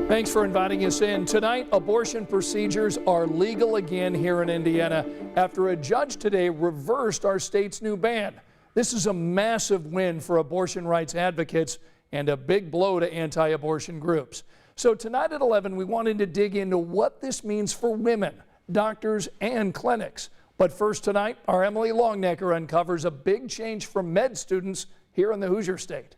Thanks for inviting us in. Tonight, abortion procedures are legal again here in Indiana after a judge today reversed our state's new ban. This is a massive win for abortion rights advocates and a big blow to anti-abortion groups. So tonight at 11, we wanted to dig into what this means for women, doctors, and clinics. But first tonight, our Emily Longnecker uncovers a big change for med students here in the Hoosier State.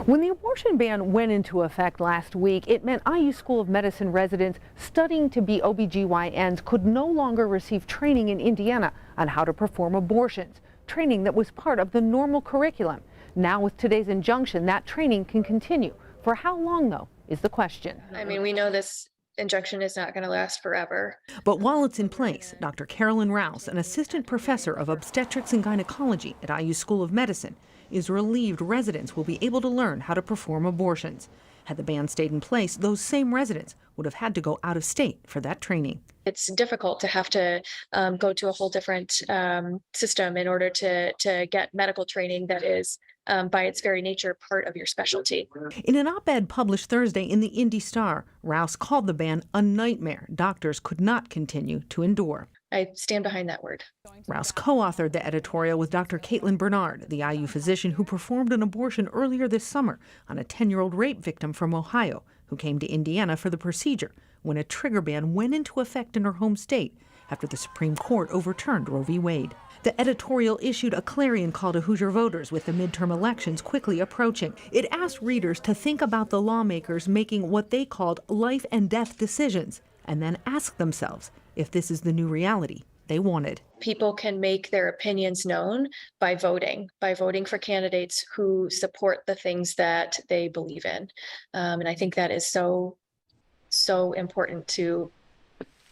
When the abortion ban went into effect last week, it meant IU School of Medicine residents studying to be OBGYNs could no longer receive training in Indiana on how to perform abortions, training that was part of the normal curriculum. Now with today's injunction, that training can continue. For how long, though, is the question. I mean, we know this injunction is not going to last forever. But while it's in place, Dr. Carolyn Rouse, an assistant professor of obstetrics and gynecology at IU School of Medicine, is relieved residents will be able to learn how to perform abortions. Had the ban stayed in place, those same residents would have had to go out of state for that training. It's difficult to have to go to a whole different system in order to get medical training that is, by its very nature, part of your specialty. In an op-ed published Thursday in the Indy Star, Rouse called the ban a nightmare doctors could not continue to endure. I stand behind that word. Rouse co-authored the editorial with Dr. Caitlin Bernard, the IU physician who performed an abortion earlier this summer on a 10-year-old rape victim from Ohio who came to Indiana for the procedure when a trigger ban went into effect in her home state after the Supreme Court overturned Roe v. Wade. The editorial issued a clarion call to Hoosier voters with the midterm elections quickly approaching. It asked readers to think about the lawmakers making what they called life and death decisions and then ask themselves if this is the new reality they wanted. People can make their opinions known by voting for candidates who support the things that they believe in. And I think that is so important to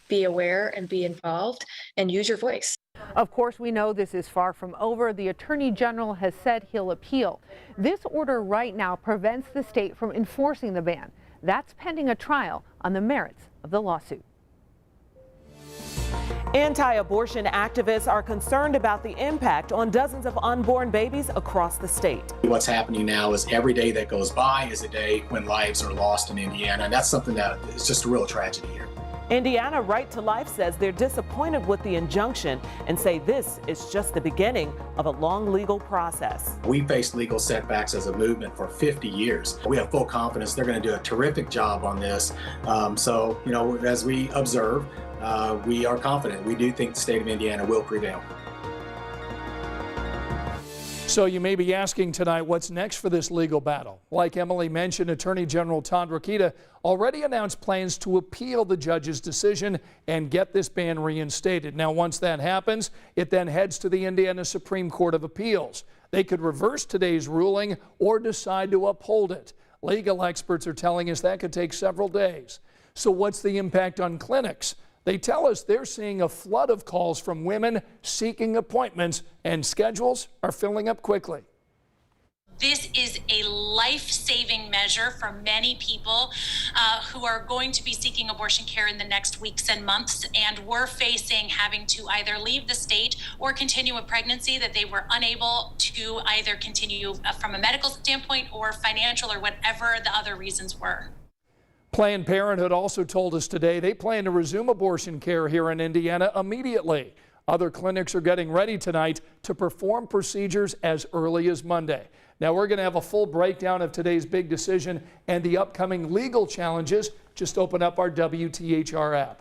be aware and be involved and use your voice. Of course, we know this is far from over. The Attorney General has said he'll appeal. This order right now prevents the state from enforcing the ban. That's pending a trial on the merits of the lawsuit. Anti-abortion activists are concerned about the impact on dozens of unborn babies across the state. What's happening now is every day that goes by is a day when lives are lost in Indiana, and that's something that is just a real tragedy here. Indiana Right to Life says they're disappointed with the injunction and say this is just the beginning of a long legal process. We faced legal setbacks as a movement for 50 years. We have full confidence they're going to do a terrific job on this. So, you know, as we observe, we are confident. We do think the state of Indiana will prevail. So you may be asking tonight, what's next for this legal battle? Like Emily mentioned, Attorney General Todd Rokita already announced plans to appeal the judge's decision and get this ban reinstated. Now, once that happens, it then heads to the Indiana Supreme Court of Appeals. They could reverse today's ruling or decide to uphold it. Legal experts are telling us that could take several days. So what's the impact on clinics? They tell us they're seeing a flood of calls from women seeking appointments, and schedules are filling up quickly. This is a life-saving measure for many people who are going to be seeking abortion care in the next weeks and months, and we're facing having to either leave the state or continue a pregnancy that they were unable to either continue from a medical standpoint or financial or whatever the other reasons were. Planned Parenthood also told us today they plan to resume abortion care here in Indiana immediately. Other clinics are getting ready tonight to perform procedures as early as Monday. Now we're going to have a full breakdown of today's big decision and the upcoming legal challenges. Just open up our WTHR app.